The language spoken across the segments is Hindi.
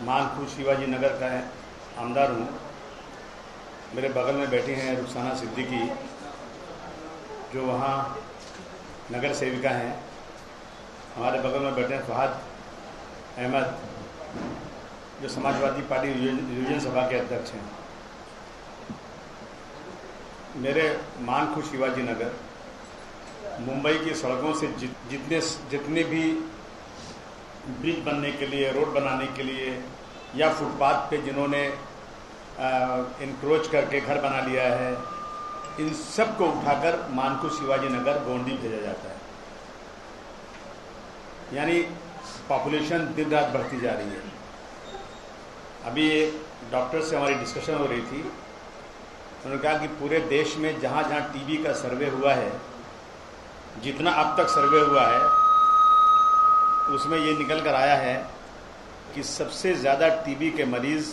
मानपुर शिवाजी नगर का आमदार हूँ। मेरे बगल में बैठी हैं रुखसाना सिद्दीकी, जो वहाँ नगर सेविका हैं। हमारे बगल में बैठे हैं फहद अहमद, जो समाजवादी पार्टी रीजन सभा के अध्यक्ष हैं। मेरे मानपुर शिवाजी नगर मुंबई की सड़कों से जितने भी ब्रिज बनने के लिए, रोड बनाने के लिए या फुटपाथ पे जिन्होंने इंक्रोच करके घर बना लिया है, इन सब को उठाकर मानपुर शिवाजी नगर गोंडी भेजा जाता है। यानी पॉपुलेशन दिन रात बढ़ती जा रही है। अभी एक डॉक्टर से हमारी डिस्कशन हो रही थी, उन्होंने कहा कि पूरे देश में जहाँ जहाँ टीबी का सर्वे हुआ है, जितना अब तक सर्वे हुआ है, उसमें ये निकल कर आया है कि सबसे ज़्यादा टीबी के मरीज़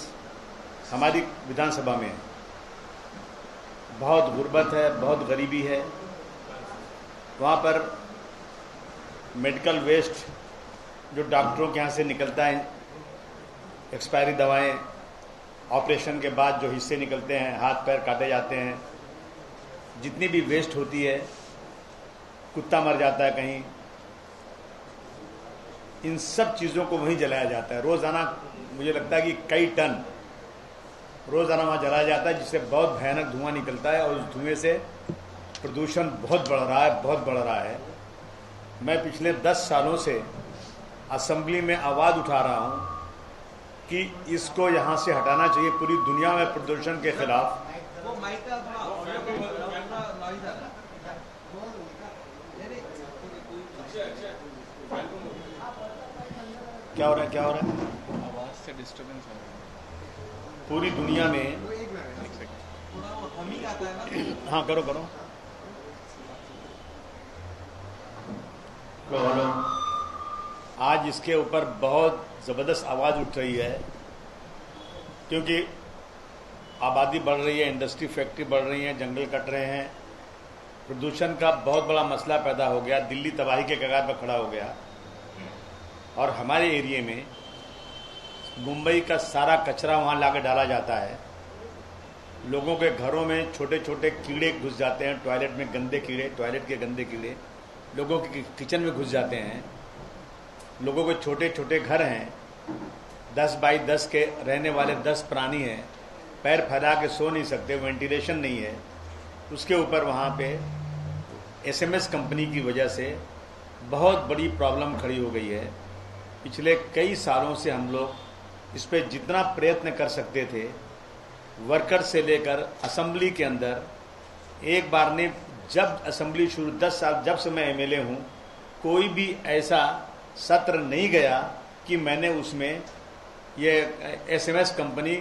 हमारी विधानसभा में है। बहुत गुर्बत है, बहुत गरीबी है। वहाँ पर मेडिकल वेस्ट जो डॉक्टरों के यहाँ से निकलता है, एक्सपायरी दवाएं, ऑपरेशन के बाद जो हिस्से निकलते हैं, हाथ पैर काटे जाते हैं, जितनी भी वेस्ट होती है, कुत्ता मर जाता है कहीं, इन सब चीज़ों को वहीं जलाया जाता है। रोज़ाना मुझे लगता है कि कई टन रोज़ाना वहाँ जलाया जाता है, जिससे बहुत भयानक धुआं निकलता है और उस धुएं से प्रदूषण बहुत बढ़ रहा है, बहुत बढ़ रहा है। मैं पिछले 10 सालों से असेंबली में आवाज़ उठा रहा हूँ कि इसको यहाँ से हटाना चाहिए, पूरी दुनिया में प्रदूषण के खिलाफ। क्या हो रहा है, क्या हो रहा है? आवाज से डिस्टर्बेंस हो रहा है पूरी दुनिया में। हाँ, करो करो। हेलो। आज इसके ऊपर बहुत ज़बरदस्त आवाज़ उठ रही है, क्योंकि आबादी बढ़ रही है, इंडस्ट्री फैक्ट्री बढ़ रही है, जंगल कट रहे हैं, प्रदूषण का बहुत बड़ा मसला पैदा हो गया। दिल्ली तबाही के कगार पर खड़ा हो गया। और हमारे एरिया में मुंबई का सारा कचरा वहाँ लाकर डाला जाता है। लोगों के घरों में छोटे छोटे कीड़े घुस जाते हैं, टॉयलेट में गंदे कीड़े, टॉयलेट के गंदे कीड़े लोगों के किचन में घुस जाते हैं। लोगों के छोटे छोटे घर हैं, 10 बाई 10 के रहने वाले 10 प्राणी हैं, पैर फैला के सो नहीं सकते, वेंटिलेशन नहीं है। उसके ऊपर वहाँ पे SMS कंपनी की वजह से बहुत बड़ी प्रॉब्लम खड़ी हो गई है। पिछले कई सालों से हम लोग इस पे जितना प्रयत्न कर सकते थे, वर्कर से लेकर असेंबली के अंदर, एक बार ने जब असेंबली शुरू 10 साल जब से मैं MLA हूँ, कोई भी ऐसा सत्र नहीं गया कि मैंने उसमें ये SMS कंपनी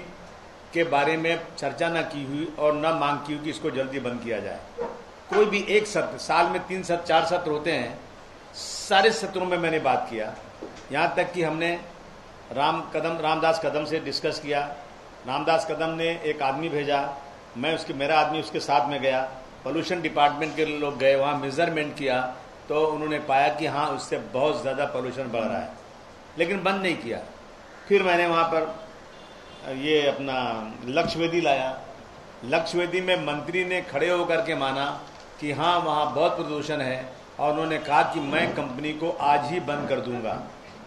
के बारे में चर्चा न की हुई और न मांग की हुई कि इसको जल्दी बंद किया जाए। कोई भी एक सत्र, साल में 3 सत्र 4 सत्र होते हैं, सारे सत्रों में मैंने बात किया। यहाँ तक कि हमने रामदास कदम से डिस्कस किया। रामदास कदम ने एक आदमी भेजा, मेरा आदमी उसके साथ में गया। पोल्यूशन डिपार्टमेंट के लोग गए, वहाँ मेजरमेंट किया, तो उन्होंने पाया कि हाँ, उससे बहुत ज़्यादा पोल्यूशन बढ़ रहा है, लेकिन बंद नहीं किया। फिर मैंने वहाँ पर ये अपना लक्ष्यवेदी लाया। लक्ष्यवेदी में मंत्री ने खड़े होकर के माना कि हाँ, वहाँ बहुत प्रदूषण है, और उन्होंने कहा कि मैं कंपनी को आज ही बंद कर दूंगा।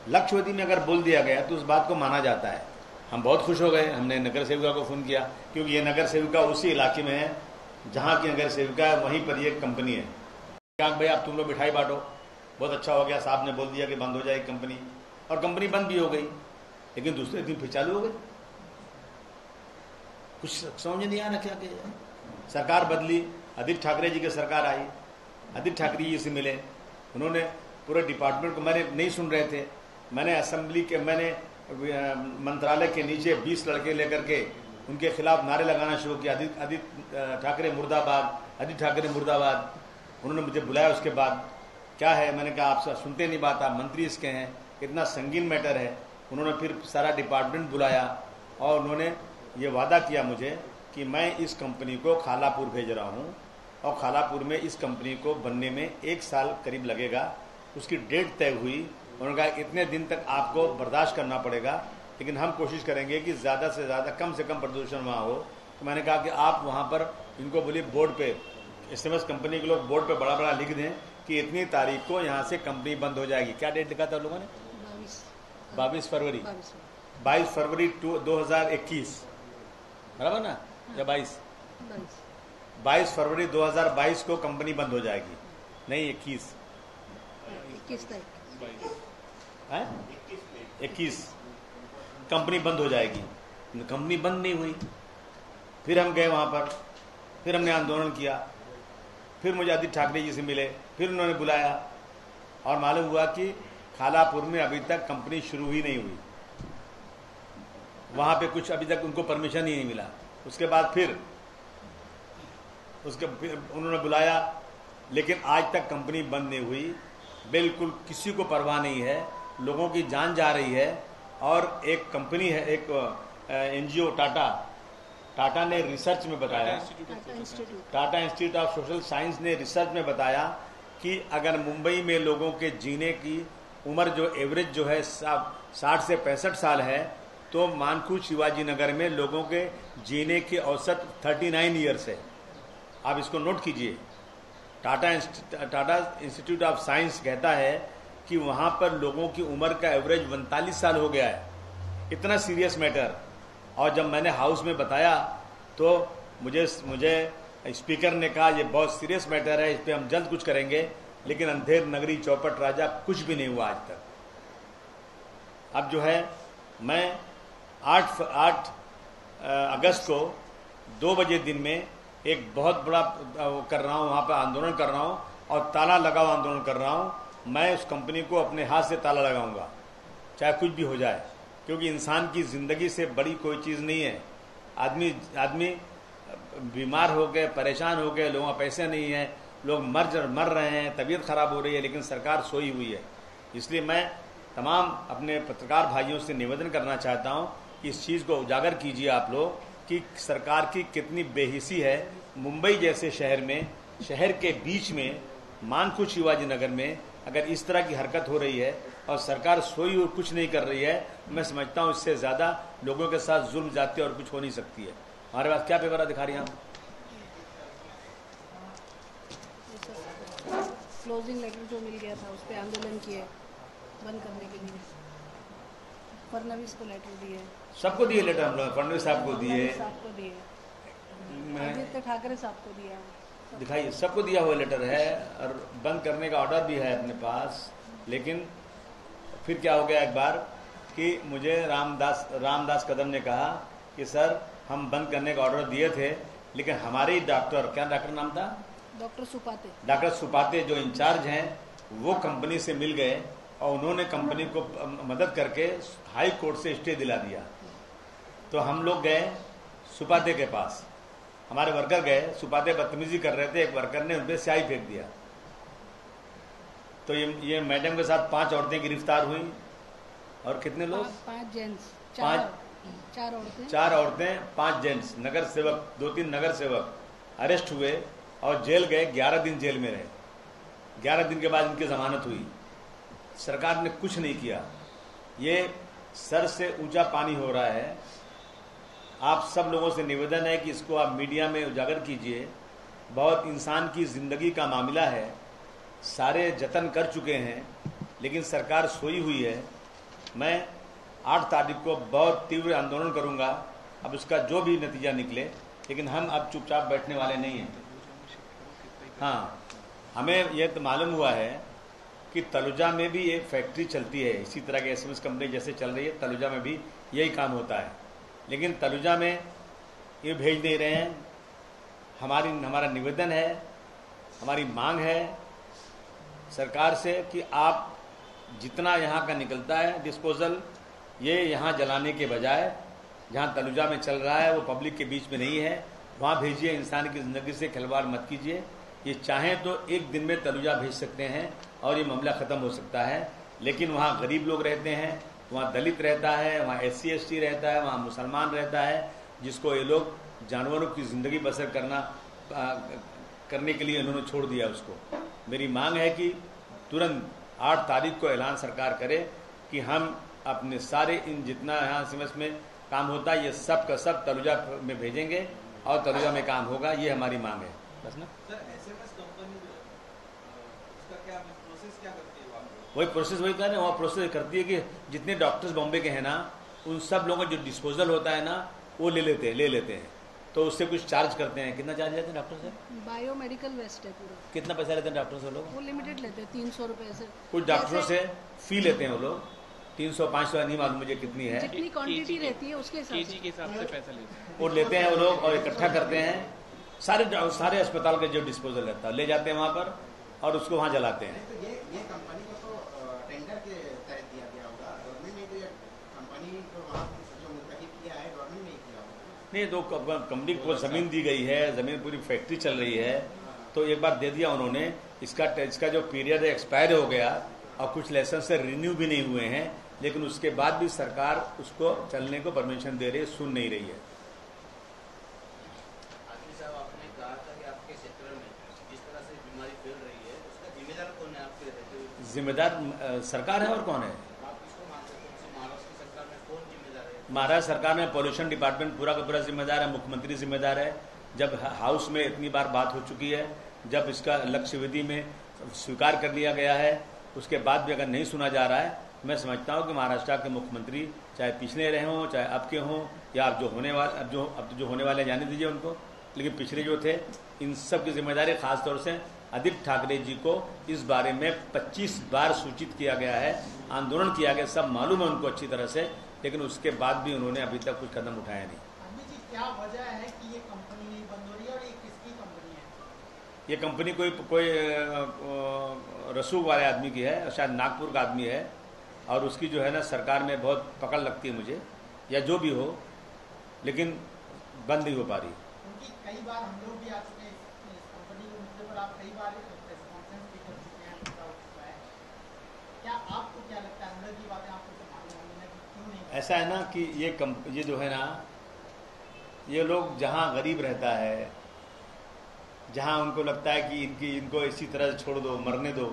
लक्ष्यवेदी में अगर बोल दिया गया तो उस बात को माना जाता है। हम बहुत खुश हो गए। हमने नगर सेविका को फ़ोन किया, क्योंकि ये नगर सेविका उसी इलाके में है जहाँ की नगर सेविका है, वहीं पर ये कंपनी है। क्या भाई, आप तुम लोग मिठाई बांटो, बहुत अच्छा हो गया। साहब ने बोल दिया कि बंद हो जाएगी कंपनी, और कंपनी बंद भी हो गई। लेकिन दूसरे दिन फिर चालू हो गई। कुछ समझ नहीं आना क्या किया। सरकार बदली, आदित्य ठाकरे जी की सरकार आई, आदित्य ठाकरे जी से मिले। उन्होंने पूरे डिपार्टमेंट को, मैंने नहीं सुन रहे थे, मैंने असेंबली के, मैंने मंत्रालय के नीचे 20 लड़के लेकर के उनके खिलाफ नारे लगाना शुरू किया। आदित्य ठाकरे मुर्दाबाद, आदित्य ठाकरे मुर्दाबाद। उन्होंने मुझे बुलाया। उसके बाद क्या है, मैंने कहा आप सुनते नहीं बात, आप मंत्री इसके हैं, इतना संगीन मैटर है। उन्होंने फिर सारा डिपार्टमेंट बुलाया और उन्होंने ये वादा किया मुझे कि मैं इस कंपनी को खालापुर भेज रहा हूँ, और खालापुर में इस कंपनी को बनने में 1 साल करीब लगेगा। उसकी डेट तय हुई। उन्होंने कहा इतने दिन तक आपको बर्दाश्त करना पड़ेगा, लेकिन हम कोशिश करेंगे कि ज़्यादा से ज़्यादा कम से कम प्रदूषण वहाँ हो। तो मैंने कहा कि आप वहाँ पर इनको बोलिए बोर्ड पे, SMS कंपनी के लोग बोर्ड पे बड़ा बड़ा लिख दें कि इतनी तारीख को यहाँ से कंपनी बंद हो जाएगी। क्या डेट लिखा था लोगों ने? 22 फरवरी 22 फरवरी 2021, बराबर ना? या 22 फरवरी 2022 को कंपनी बंद हो जाएगी, नहीं 21 है, 21 कंपनी बंद हो जाएगी। कंपनी बंद नहीं हुई। फिर हम गए वहाँ पर, फिर हमने आंदोलन किया, फिर मुझे आदित्य ठाकरे जी से मिले, फिर उन्होंने बुलाया और मालूम हुआ कि खालापुर में अभी तक कंपनी शुरू ही नहीं हुई। वहाँ पे कुछ अभी तक उनको परमिशन ही नहीं मिला। उसके बाद फिर उन्होंने बुलाया, लेकिन आज तक कंपनी बंद नहीं हुई। बिल्कुल किसी को परवाह नहीं है, लोगों की जान जा रही है। और एक कंपनी है, एक NGO टाटा ने रिसर्च में बताया, Tata institute of social science ने रिसर्च में बताया कि अगर मुंबई में लोगों के जीने की उम्र जो एवरेज जो है 60 से 65 साल है, तो मानकू शिवाजी नगर में लोगों के जीने की औसत 39 ईयर्स है। आप इसको नोट कीजिए। टाटा इंस्टीट्यूट ऑफ साइंस कहता है कि वहाँ पर लोगों की उम्र का एवरेज 39 साल हो गया है। इतना सीरियस मैटर। और जब मैंने हाउस में बताया तो मुझे स्पीकर ने कहा ये बहुत सीरियस मैटर है, इस पर हम जल्द कुछ करेंगे। लेकिन अंधेर नगरी चौपट राजा कुछ भी नहीं हुआ आज तक। अब जो है मैं 8 अगस्त को 2 बजे दिन में एक बहुत बड़ा कर रहा हूँ, वहाँ पर आंदोलन कर रहा हूँ और ताला लगाओ आंदोलन कर रहा हूँ। मैं उस कंपनी को अपने हाथ से ताला लगाऊंगा, चाहे कुछ भी हो जाए, क्योंकि इंसान की जिंदगी से बड़ी कोई चीज़ नहीं है। आदमी बीमार हो गए, परेशान हो गए, लोगों का पैसे नहीं है, लोग मर रहे हैं, तबीयत खराब हो रही है, लेकिन सरकार सोई हुई है। इसलिए मैं तमाम अपने पत्रकार भाइयों से निवेदन करना चाहता हूं कि इस चीज़ को उजागर कीजिए आप लोग कि सरकार की कितनी बेहिसी है। मुंबई जैसे शहर में, शहर के बीच में, मानकू शिवाजी नगर में अगर इस तरह की हरकत हो रही है और सरकार सोई और कुछ नहीं कर रही है, मैं समझता हूं इससे ज़्यादा लोगों के साथ जुल्म जाती और कुछ हो नहीं सकती है। हमारे पास क्या पेपर दिखा रही हैं हम? क्लोजिंग लेटर जो मिल गया था उस पर आंदोलन किए बंद करने के लिए। फडणवीस को लेटर दिए, सबको दिए लेटर। हम लोग फडणवीस साहब को दिए, आदित्य ठाकरे साहब को दिया, दिखाइए, सबको दिया हुआ लेटर है और बंद करने का ऑर्डर भी है अपने पास। लेकिन फिर क्या हो गया एक बार कि मुझे रामदास कदम ने कहा कि सर हम बंद करने का ऑर्डर दिए थे, लेकिन हमारे ही डॉक्टर, क्या डॉक्टर नाम था? डॉक्टर सुपाते जो इंचार्ज हैं वो कंपनी से मिल गए और उन्होंने कंपनी को मदद करके हाई कोर्ट से स्टे दिला दिया। तो हम लोग गए सुपाते के पास, हमारे वर्कर गए, सुपाते बदतमीजी कर रहे थे, एक वर्कर ने उन पर स्याही फेंक दिया। तो ये मैडम के साथ 5 औरतें गिरफ्तार हुई और कितने लोग? 5 जेंट्स, 4 औरतें, 5 जेंट्स, नगर सेवक, 2-3 नगर सेवक अरेस्ट हुए और जेल गए। 11 दिन जेल में रहे। 11 दिन के बाद इनकी जमानत हुई। सरकार ने कुछ नहीं किया। ये सर से ऊंचा पानी हो रहा है। आप सब लोगों से निवेदन है कि इसको आप मीडिया में उजागर कीजिए। बहुत इंसान की जिंदगी का मामला है। सारे जतन कर चुके हैं, लेकिन सरकार सोई हुई है। मैं 8 तारीख को बहुत तीव्र आंदोलन करूंगा। अब उसका जो भी नतीजा निकले, लेकिन हम अब चुपचाप बैठने वाले नहीं हैं। हाँ, हमें यह तो मालूम हुआ है कि तलुजा में भी एक फैक्ट्री चलती है, इसी तरह की SMS कंपनी जैसे चल रही है, तलुजा में भी यही काम होता है। लेकिन तलुजा में ये भेज नहीं रहे हैं। हमारा निवेदन है, हमारी मांग है सरकार से कि आप जितना यहाँ का निकलता है डिस्पोजल, ये यहाँ जलाने के बजाय जहाँ तलुजा में चल रहा है वो पब्लिक के बीच में नहीं है, वहाँ भेजिए। इंसान की ज़िंदगी से खिलवाड़ मत कीजिए। ये चाहें तो एक दिन में तलुजा भेज सकते हैं और ये मामला ख़त्म हो सकता है। लेकिन वहाँ गरीब लोग रहते हैं, वहाँ दलित रहता है, वहाँ SC ST रहता है, वहाँ मुसलमान रहता है, जिसको ये लोग जानवरों की ज़िंदगी बसर करने के लिए उन्होंने छोड़ दिया उसको। मेरी मांग है कि तुरंत 8 तारीख को ऐलान सरकार करे कि हम अपने सारे इन जितना यहाँ सीमेंस में काम होता है ये सब का सब तलुजा में भेजेंगे और तलुजा में काम होगा, ये हमारी मांग है बस ना। सर एसएमएस कंपनी उसका क्या प्रोसेस क्या करती है वहाँ पे? वही प्रोसेस वही कह रहे हैं, वहाँ प्रोसेस करती है कि जितने डॉक्टर्स बॉम्बे के हैं ना उन सब लोगों का जो डिस्पोजल होता है ना वो ले लेते हैं तो उससे कुछ चार्ज करते हैं। कितना चार्ज लेते हैं डॉक्टर से? बायोमेडिकल वेस्ट है पूरा। कितना पैसा लेते हैं डॉक्टर से लोग? वो लिमिटेड लेते हैं 300 रुपए से। कुछ डॉक्टरों से फी लेते हैं वो लोग 300-500, नहीं मालूम मुझे कितनी है, जितनी क्वांटिटी रहती है उसके हिसाब केजी के हिसाब से पैसा लेते हैं। वो लेते हैं वो लोग और इकट्ठा करते हैं सारे अस्पताल के जो डिस्पोजल रहता है ले जाते हैं वहाँ पर और उसको वहाँ जलाते हैं। तो ये कंपनी को तो टेंडर के तहत दिया गया होगा, गवर्नमेंट ने तो ये कंपनी को वहाँ जो मुंतखब किया है गवर्नमेंट ने किया होगा। नहीं तो कंपनी को जमीन दी गई है, जमीन पूरी फैक्ट्री चल रही है तो एक बार दे दिया उन्होंने, इसका जो पीरियड एक्सपायर हो गया और कुछ लाइसेंस से रिन्यू भी नहीं हुए हैं, लेकिन उसके बाद भी सरकार उसको चलने को परमिशन दे रही है, सुन नहीं रही है। आदिल साहब, आपने कहा था कि आपके क्षेत्र में जिस तरह से बीमारी फैल रही है उसका जिम्मेदार कौन है आपके रहते हुए? जिम्मेदार सरकार है और कौन है? आप किसको मानते हैं? महाराष्ट्र की सरकार में कौन जिम्मेदार है? महाराष्ट्र सरकार में पॉल्यूशन डिपार्टमेंट पूरा का पूरा जिम्मेदार है, मुख्यमंत्री जिम्मेदार है। जब हाउस में इतनी बार बात हो चुकी है, जब इसका लक्ष्य विधि में स्वीकार कर लिया गया है, उसके बाद भी अगर नहीं सुना जा रहा है, मैं समझता हूं कि महाराष्ट्र के मुख्यमंत्री चाहे पिछले रहे हों चाहे अब के हों या अब जो होने वाले जाने दीजिए उनको, लेकिन पिछले जो थे इन सब की जिम्मेदारी खासतौर से आदित्य ठाकरे जी को इस बारे में 25 बार सूचित किया गया है, आंदोलन किया गया, सब मालूम है उनको अच्छी तरह से, लेकिन उसके बाद भी उन्होंने अभी तक कुछ कदम उठाया नहीं। क्या वजह है कि ये कंपनी नहीं बंद हो रही है और ये किसकी कंपनी है? ये कंपनी कोई रसूख वाले आदमी की है, शायद नागपुर का आदमी है और उसकी जो है ना सरकार में बहुत पकड़ लगती है मुझे, या जो भी हो, लेकिन बंद नहीं हो पा रही। क्योंकि कई बार हम लोग भी आ चुके हैं इस कंपनी के मुद्दे पर, आप कई बार प्रेस कॉन्फ्रेंस भी कर चुके हैं, मुद्दा उठ चुका है। क्या आपको क्या लगता है, अंदर की बातें आपको तो मालूम होंगी ना कि क्यों नहीं? ऐसा है ना कि ये जो है ना, ये लोग जहाँ गरीब रहता है, जहाँ उनको लगता है कि इनको इसी तरह छोड़ दो, मरने दो,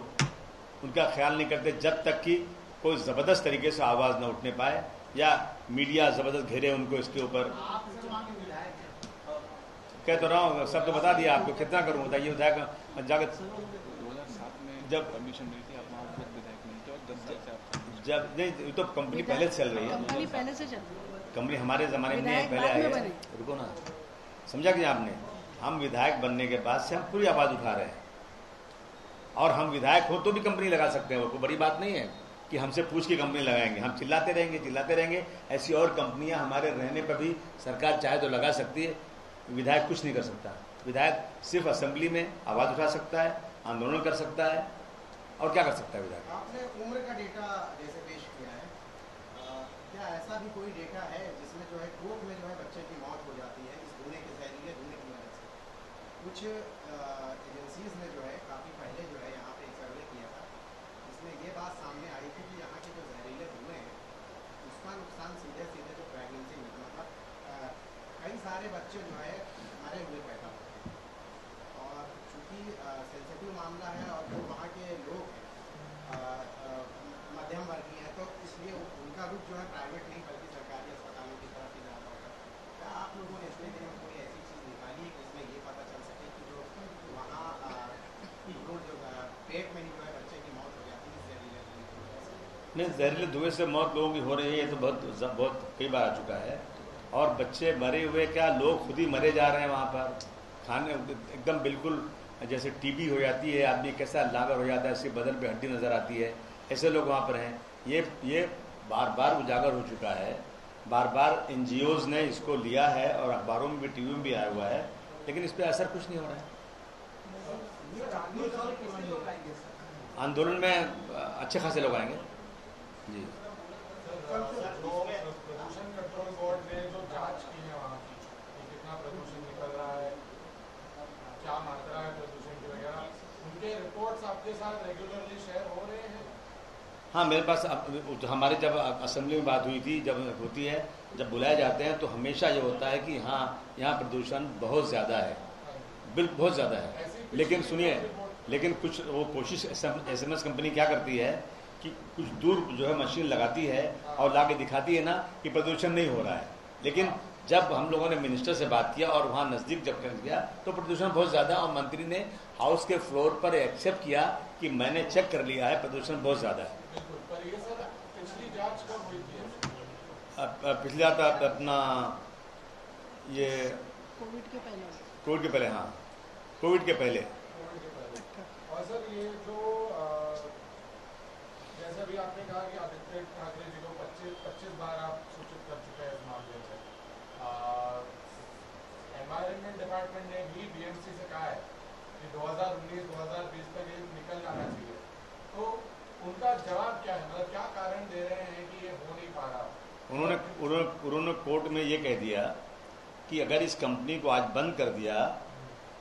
उनका ख्याल नहीं करते जब तक कि कोई ज़बरदस्त तरीके से आवाज़ न उठने पाए या मीडिया ज़बरदस्त घेरे उनको इसके ऊपर। आप सर वहाँ के विधायक हैं, कह तो रहा हूँ, सब तो बता दिया आपको, कितना करूँ बताइए। विधायक जाकर 2007 में जब परमिशन मिली थी, आप वहाँ खुद विधायक नहीं थे और 10 साल से आप जब नहीं तो कंपनी पहले से चल रही है, कंपनी पहले से चल रही है। कंपनी हमारे ज़माने में विधायक पहले बाद आई में है। बने। रुको ना, समझा कि आपने, हम विधायक बनने के बाद से हम पूरी आवाज़ उठा रहे हैं और हम विधायक हो तो भी कंपनी लगा सकते हैं, वो कोई बड़ी बात नहीं है कि हमसे पूछ के कंपनी लगाएंगे। हम चिल्लाते रहेंगे। ऐसी और कंपनियां हमारे रहने पर भी सरकार चाहे तो लगा सकती है, विधायक कुछ नहीं कर सकता। विधायक सिर्फ असेंबली में आवाज़ उठा सकता है, आंदोलन कर सकता है, और क्या कर सकता है विधायक? आपने उम्र का डेटा जैसे पेश किया है, क्या ऐसा भी कोई डेटा है जिसमें जो है कोर्ट में जो है बच्चे की मौत हो जाती है इस जहरीले धुएं की वजह से? कुछ एजेंसीज ने जो है काफ़ी पहले जो है यहाँ पे एक सर्वे किया था, जिसमें ये बात सामने आई थी कि यहाँ के जो जहरीले धुएं हैं उसका नुकसान सीधे जो प्रेगनेंसी में, मतलब कई सारे बच्चे जो है मरे हुए पैदा होते हैं, और चूँकि सेंसिटिव मामला है और जो वहाँ के लोग हैं मध्यम वर्गीय है, तो इसलिए उनका रुख जो है प्राइवेट नहीं बल्कि सरकारी अस्पतालों की तरफ ही ज़्यादा होता है। क्या आप लोगों ने इसमें कोई ऐसी चीज़ निकाली है कि इसमें ये पता चल सके कि जो वहाँ जो पेट में ही जो है बच्चे की मौत हो जाती है जहरीले धुएं की वजह से? नहीं, जहरीले धुएं से मौत लोगों की हो रही है, ये तो बहुत कई बार आ चुका है। और बच्चे मरे हुए क्या, लोग खुद ही मरे जा रहे हैं वहाँ पर, खाने एकदम बिल्कुल जैसे टीबी हो जाती है, आदमी कैसा लागर हो जाता है, इसके बदन पे हड्डी नज़र आती है, ऐसे लोग वहाँ पर हैं। ये बार बार उजागर हो चुका है, बार बार NGOs ने इसको लिया है और अखबारों में भी, टीवी में भी आया हुआ है, लेकिन इस पर असर कुछ नहीं हो रहा है। आंदोलन में अच्छे खासे लोग आएंगे जी। प्रदूषण कंट्रोल बोर्ड ने जो जांच की है वहाँ की, कितना प्रदूषण निकल रहा है, क्या मात्रा है प्रदूषण की वगैरह, उनके रिपोर्ट्स आपके साथ रेगुलरली शेयर हो रहे हैं? हाँ, मेरे पास हमारे जब असेंबली में बात हुई थी, जब होती है, जब बुलाए जाते हैं तो हमेशा ये होता है कि हाँ यहाँ प्रदूषण बहुत ज़्यादा है, बिल्कुल बहुत ज़्यादा है। लेकिन सुनिए, लेकिन कुछ वो कोशिश SMS कंपनी क्या करती है कि कुछ दूर जो है मशीन लगाती है और लाके दिखाती है ना कि प्रदूषण नहीं हो रहा है, लेकिन जब हम लोगों ने मिनिस्टर से बात किया और वहां नजदीक जब कर गया तो प्रदूषण बहुत ज्यादा, और मंत्री ने हाउस के फ्लोर पर एक्सेप्ट किया कि मैंने चेक कर लिया है, प्रदूषण बहुत ज्यादा है। बिल्कुल, पर ये सर पिछली जांच कब हुई थी? पिछले अपना ये कोविड के पहले हाँ, कोविड के पहले। और सर ये जो जैसे अभी आपने कहा कि आदित्य ठाकरे जी को 25 बार आप सूचित कर चुके हैं इस मामले में, एनवायरमेंट डिपार्टमेंट ने भी बीएमसी से कहा है कि 2019-2020 तक ये निकल जाना चाहिए, तो उनका जवाब क्या है? मतलब क्या कारण दे रहे हैं कि ये हो नहीं पा रहा? उन्होंने कोर्ट में ये कह दिया कि अगर इस कंपनी को आज बंद कर दिया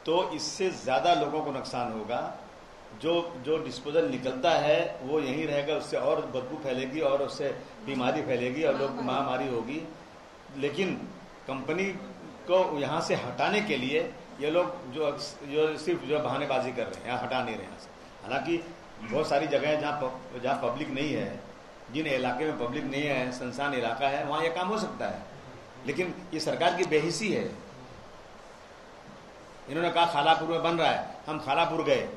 तो इससे ज्यादा लोगों को नुकसान होगा, जो डिस्पोजल निकलता है वो यहीं रहेगा, उससे और बदबू फैलेगी और उससे बीमारी फैलेगी और लोग महामारी होगी। लेकिन कंपनी को यहाँ से हटाने के लिए ये लोग जो सिर्फ जो बहानेबाजी कर रहे हैं, यहाँ हटा नहीं रहे हैं। हालांकि बहुत सारी जगह हैं जहाँ पब्लिक नहीं है, जिन इलाके में पब्लिक नहीं है, सुनसान इलाका है, वहाँ ये काम हो सकता है, लेकिन ये सरकार की बेहिसी है। इन्होंने कहा खालापुर में बन रहा है, हम खालापुर गए,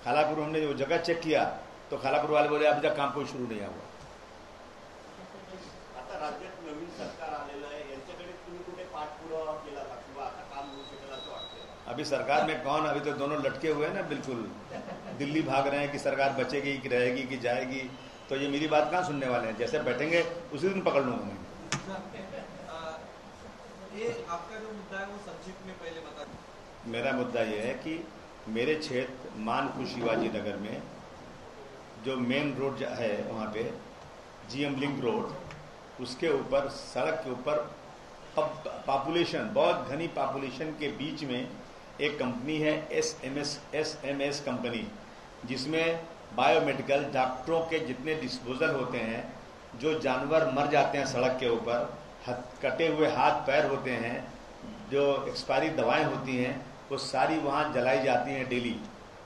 खालापुर हमने वो जगह चेक किया तो खालापुर वाले बोले अभी तक काम कोई शुरू नहीं हुआ। आता राज्यात नवीन सरकार आलेलं आहे, यांच्याकडे तुम्ही कुठे पाठपुरावा केला का किंवा आता काम होऊ शकेल असं वाटतंय? अभी सरकार में कौन, अभी तो दोनों लटके हुए हैं ना, बिल्कुल दिल्ली भाग रहे हैं कि सरकार बचेगी कि रहेगी कि जाएगी। तो ये मेरी बात कहाँ सुनने वाले हैं, जैसे बैठेंगे उसी दिन पकड़ लूंगा मैं। ये आपका जो मुद्दा है वो संक्षिप्त में पहले बता। मेरा मुद्दा ये है कि मेरे क्षेत्र मानपुर शिवाजी नगर में जो मेन रोड है वहाँ पे जीएम लिंक रोड, उसके ऊपर सड़क के ऊपर पॉपुलेशन, बहुत घनी पॉपुलेशन के बीच में एक कंपनी है एसएमएस कंपनी, जिसमें बायोमेडिकल डॉक्टरों के जितने डिस्पोजल होते हैं, जो जानवर मर जाते हैं सड़क के ऊपर, कटे हुए हाथ पैर होते हैं, जो एक्सपायरी दवाएं होती हैं, वो सारी वहाँ जलाई जाती हैं डेली।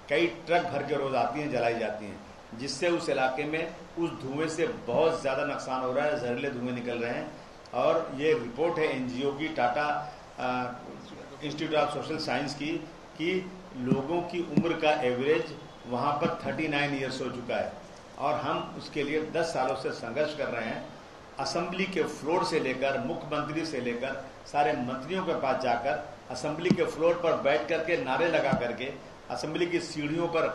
कई ट्रक भर के रोज आती हैं, जलाई जाती हैं, जिससे उस इलाके में उस धुएं से बहुत ज़्यादा नुकसान हो रहा है, जहरीले धुएं निकल रहे हैं। और ये रिपोर्ट है एनजीओ की, Tata institute of social science की, कि लोगों की उम्र का एवरेज वहाँ पर 39 ईयर्स हो चुका है, और हम उसके लिए 10 सालों से संघर्ष कर रहे हैं। असेंबली के फ्लोर से लेकर, मुख्यमंत्री से लेकर, सारे मंत्रियों के पास जाकर, असेंबली के फ्लोर पर बैठ करके नारे लगा करके, असेंबली की सीढ़ियों पर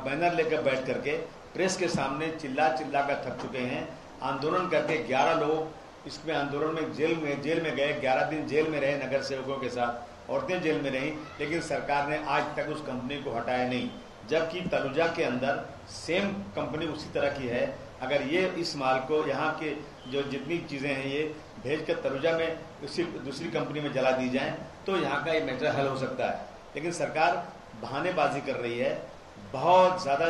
बैनर लेकर बैठ करके, प्रेस के सामने चिल्ला कर थक चुके हैं। आंदोलन करके 11 लोग इसमें आंदोलन में जेल में गए, 11 दिन जेल में रहे नगर सेवकों के साथ, औरतें जेल में रहीं, लेकिन सरकार ने आज तक उस कंपनी को हटाया नहीं। जबकि तलुजा के अंदर सेम कंपनी उसी तरह की है। अगर ये इस माल को, यहाँ के जो जितनी चीजें हैं, ये भेज कर तलुजा में दूसरी कंपनी में जला दी जाए तो यहाँ का ये मैटर हल हो सकता है। लेकिन सरकार बहानेबाजी कर रही है। बहुत ज्यादा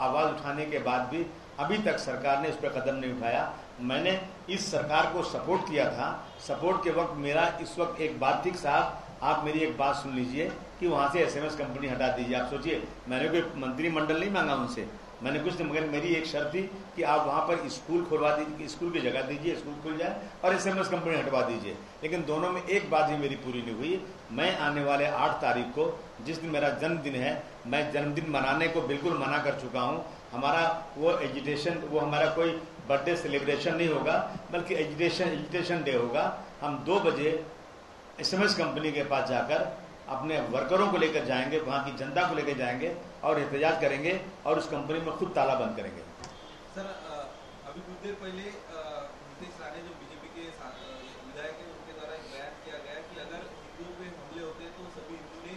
आवाज उठाने के बाद भी अभी तक सरकार ने इस पर कदम नहीं उठाया। मैंने इस सरकार को सपोर्ट किया था। सपोर्ट के वक्त मेरा इस वक्त एक बात थी, साहब आप मेरी एक बात सुन लीजिए कि वहां से एसएमएस कंपनी हटा दीजिए। आप सोचिए, मैंने कोई मंत्रिमंडल नहीं मांगा उनसे, मैंने कुछ नहीं, मगर मेरी एक शर्त थी कि आप वहां पर स्कूल खुलवा दीजिए, स्कूल की जगह दीजिए, स्कूल खुल जाए और एसएमएस कंपनी हटवा दीजिए। लेकिन दोनों में एक बात ही मेरी पूरी नहीं हुई। मैं आने वाले 8 तारीख को, जिस दिन मेरा जन्मदिन है, मैं जन्मदिन मनाने को बिल्कुल मना कर चुका हूँ। हमारा वो एजुटेशन, वो हमारा कोई बर्थडे सेलिब्रेशन नहीं होगा, बल्कि एजुटेशन डे होगा। हम 2 बजे एसएमएस कंपनी के पास जाकर अपने वर्करों को लेकर जाएंगे, वहां की जनता को लेकर जाएंगे और एहतजाज करेंगे और उस कंपनी में खुद ताला बंद करेंगे। सर अभी कुछ देर पहले नीतीश राणे जो बीजेपी के विधायक है, उनके द्वारा एक बयान किया गया कि अगर हिंदुओं पे हमले होते हैं तो सभी हिंदू ने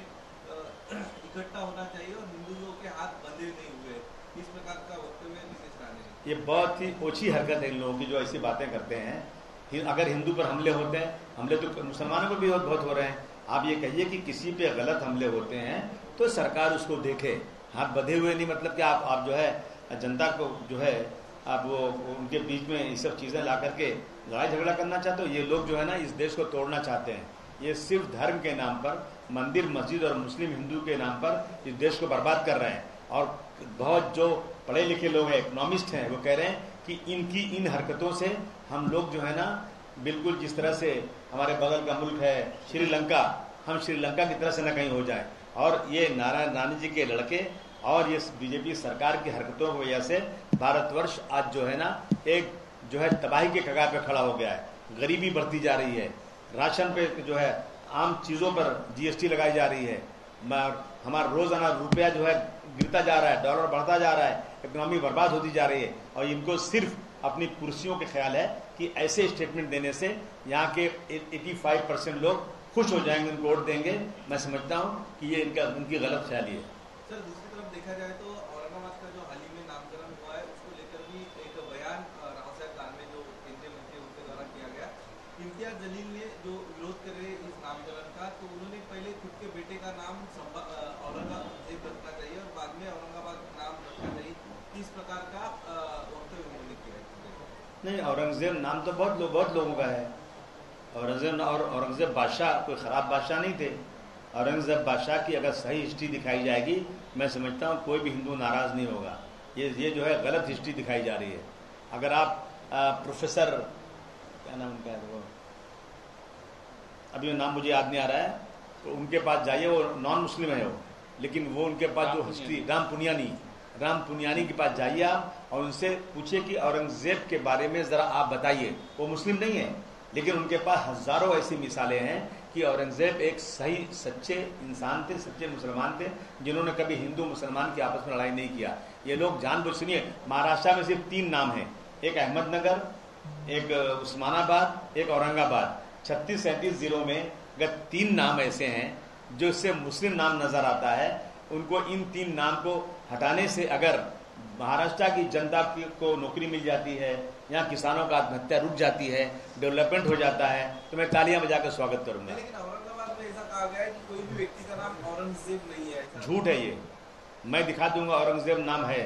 इकट्ठा होना चाहिए और हिंदुओं के हाथ बंधे नहीं हुए। इस प्रकार का वक्तव्य नीतीश राणे ने। ये बहुत ही ओछी हरकत है इन लोगों की जो ऐसी बातें करते हैं। अगर हिंदू पर हमले होते हैं, हमले तो मुसलमानों पर भी बहुत हो रहे हैं। आप ये कहिए कि किसी पे गलत हमले होते हैं तो सरकार उसको देखे। हाथ बंधे हुए नहीं मतलब कि आप जो है जनता को जो है आप वो उनके बीच में ये सब चीजें ला करके लड़ाई झगड़ा करना चाहते हो। ये लोग जो है ना इस देश को तोड़ना चाहते हैं। ये सिर्फ धर्म के नाम पर, मंदिर मस्जिद और मुस्लिम हिंदू के नाम पर इस देश को बर्बाद कर रहे हैं। और बहुत जो पढ़े लिखे लोग हैं, इकोनॉमिस्ट हैं, वो कह रहे हैं कि इनकी इन हरकतों से हम लोग जो है ना बिल्कुल जिस तरह से हमारे बगल का मुल्क है श्रीलंका, हम श्रीलंका की तरह से न कहीं हो जाए। और ये नारायण राणे जी के लड़के और ये बीजेपी सरकार की हरकतों की वजह से भारतवर्ष आज जो है ना एक जो है तबाही के कगार पे खड़ा हो गया है। गरीबी बढ़ती जा रही है, राशन पे जो है आम चीज़ों पर जीएसटी लगाई जा रही है, हमारा रोजाना रुपया जो है गिरता जा रहा है, डॉलर बढ़ता जा रहा है, इकोनॉमी बर्बाद होती जा रही है। और इनको सिर्फ अपनी कुर्सियों के ख्याल है कि ऐसे स्टेटमेंट देने से यहाँ के 85% लोग खुश हो जाएंगे, उनको वोट देंगे। मैं समझता हूँ कि ये उनकी गलत ख्याली है। सर दूसरी तरफ देखा जाए तो औरंगाबाद का जो हाल ही में नामकरण हुआ है उसको लेकर भी एक बयान राव साहब दानवे जो केंद्रीय मंत्री उनके द्वारा किया गया। इम्तियाज जलील ने जो विरोध कर रहे इस नामकरण का, तो उन्होंने पहले खुद के बेटे का नाम औरंगजेब रखना चाहिए और बाद में औरंगाबाद नाम रखना चाहिए, इस प्रकार का वक्तव्य उन्होंने किया है। नहीं, औरंगजेब नाम तो बहुत लोगों का है। औरंगजेब बादशाह कोई खराब बादशाह नहीं थे। औरंगजेब बादशाह की अगर सही हिस्ट्री दिखाई जाएगी, मैं समझता हूँ कोई भी हिंदू नाराज नहीं होगा। ये जो है गलत हिस्ट्री दिखाई जा रही है। अगर आप प्रोफेसर क्या नाम उनका है, वो अभी नाम मुझे याद नहीं आ रहा है, तो उनके पास जाइए, वो नॉन मुस्लिम है वो, लेकिन वो उनके पास जो हिस्ट्री राम पुनियानी के पास जाइए आप और उनसे पूछिए कि औरंगजेब के बारे में जरा आप बताइए। वो मुस्लिम नहीं है, लेकिन उनके पास हजारों ऐसी मिसालें हैं कि औरंगजेब एक सही सच्चे इंसान थे, सच्चे मुसलमान थे, जिन्होंने कभी हिंदू मुसलमान की आपस में लड़ाई नहीं किया। ये लोग जानबूझ, सुनिए, महाराष्ट्र में सिर्फ 3 नाम हैं, एक अहमदनगर, एक उस्मानाबाद, एक औरंगाबाद। 36-37 जिलों में अगर 3 नाम ऐसे हैं जो इससे मुस्लिम नाम नजर आता है, उनको इन 3 नाम को हटाने से अगर महाराष्ट्र की जनता को नौकरी मिल जाती है, यहाँ किसानों का आत्महत्या रुक जाती है, डेवलपमेंट हो जाता है, तो मैं तालियां बजाकर स्वागत करूंगा। लेकिन औरंगाबाद में ऐसा कहा गया है कि कोई भी व्यक्ति का नाम औरंगजेब नहीं है। झूठ है ये, मैं दिखा दूंगा औरंगजेब नाम है।